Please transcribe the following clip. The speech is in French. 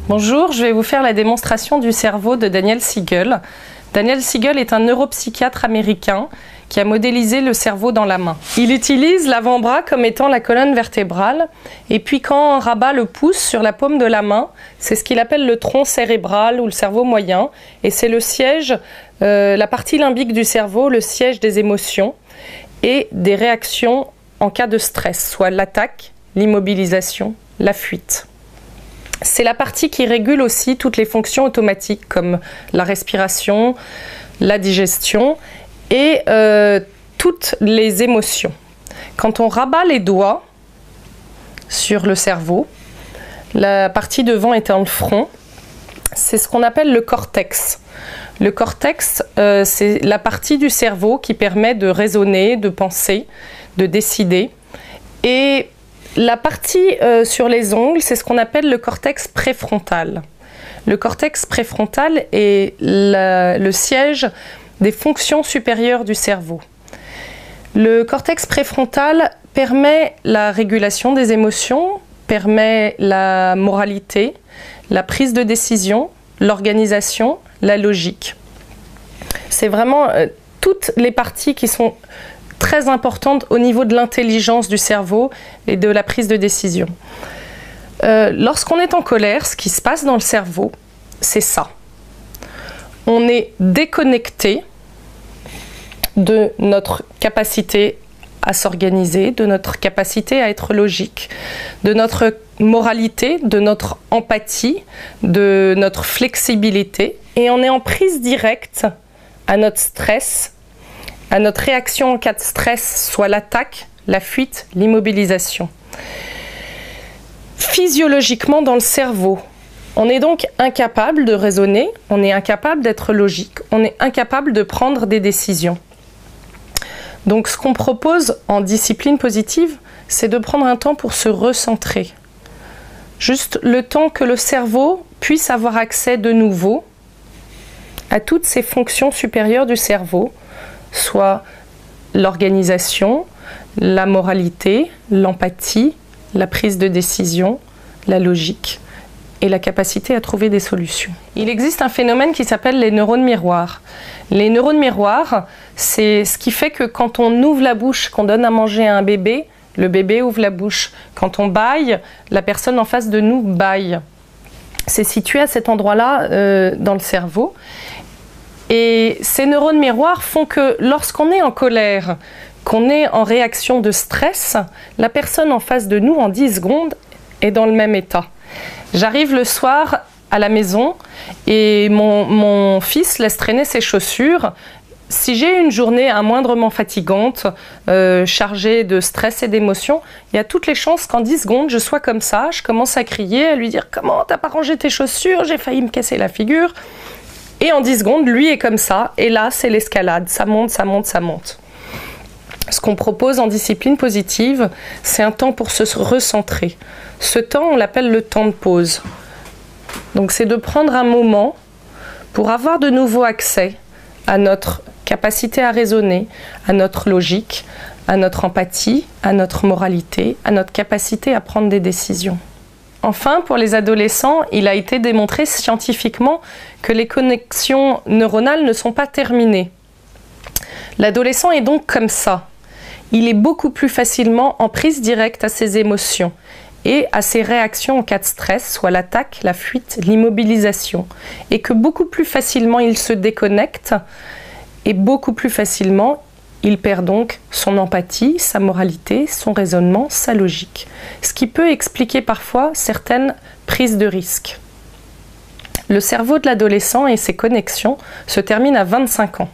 Bonjour, je vais vous faire la démonstration du cerveau de Daniel Siegel. Daniel Siegel est un neuropsychiatre américain qui a modélisé le cerveau dans la main. Il utilise l'avant-bras comme étant la colonne vertébrale et puis quand on rabat le pouce sur la paume de la main, c'est ce qu'il appelle le tronc cérébral ou le cerveau moyen et c'est le siège, la partie limbique du cerveau, le siège des émotions et des réactions en cas de stress, soit l'attaque, l'immobilisation, la fuite. C'est la partie qui régule aussi toutes les fonctions automatiques comme la respiration, la digestion et toutes les émotions. Quand on rabat les doigts sur le cerveau, la partie devant étant le front, c'est ce qu'on appelle le cortex. Le cortex, c'est la partie du cerveau qui permet de raisonner, de penser, de décider. Et la partie sur les ongles, c'est ce qu'on appelle le cortex préfrontal. Le cortex préfrontal est le siège des fonctions supérieures du cerveau. Le cortex préfrontal permet la régulation des émotions, permet la moralité, la prise de décision, l'organisation, la logique. C'est vraiment toutes les parties qui sont très importante au niveau de l'intelligence du cerveau et de la prise de décision. Lorsqu'on est en colère, ce qui se passe dans le cerveau, c'est ça. On est déconnecté de notre capacité à s'organiser, de notre capacité à être logique, de notre moralité, de notre empathie, de notre flexibilité, et on est en prise directe à notre stress, à notre réaction en cas de stress, soit l'attaque, la fuite, l'immobilisation. Physiologiquement dans le cerveau, on est donc incapable de raisonner, on est incapable d'être logique, on est incapable de prendre des décisions. Donc ce qu'on propose en discipline positive, c'est de prendre un temps pour se recentrer. Juste le temps que le cerveau puisse avoir accès de nouveau à toutes ces fonctions supérieures du cerveau, soit l'organisation, la moralité, l'empathie, la prise de décision, la logique et la capacité à trouver des solutions. Il existe un phénomène qui s'appelle les neurones miroirs. Les neurones miroirs, c'est ce qui fait que quand on ouvre la bouche, qu'on donne à manger à un bébé, le bébé ouvre la bouche. Quand on bâille, la personne en face de nous bâille. C'est situé à cet endroit-là dans le cerveau. Et ces neurones miroirs font que lorsqu'on est en colère, qu'on est en réaction de stress, la personne en face de nous, en 10 secondes, est dans le même état. J'arrive le soir à la maison et mon fils laisse traîner ses chaussures. Si j'ai une journée moindrement fatigante, chargée de stress et d'émotions, il y a toutes les chances qu'en 10 secondes, je sois comme ça. Je commence à crier, à lui dire « Comment t'as pas rangé tes chaussures? J'ai failli me casser la figure !» Et en 10 secondes, lui est comme ça, et là, c'est l'escalade. Ça monte, ça monte, ça monte. Ce qu'on propose en discipline positive, c'est un temps pour se recentrer. Ce temps, on l'appelle le temps de pause. Donc, c'est de prendre un moment pour avoir de nouveau accès à notre capacité à raisonner, à notre logique, à notre empathie, à notre moralité, à notre capacité à prendre des décisions. Enfin, pour les adolescents, il a été démontré scientifiquement que les connexions neuronales ne sont pas terminées. L'adolescent est donc comme ça. Il est beaucoup plus facilement en prise directe à ses émotions et à ses réactions en cas de stress, soit l'attaque, la fuite, l'immobilisation. Et que beaucoup plus facilement il se déconnecte et beaucoup plus facilement il perd donc son empathie, sa moralité, son raisonnement, sa logique. Ce qui peut expliquer parfois certaines prises de risques. Le cerveau de l'adolescent et ses connexions se terminent à 25 ans.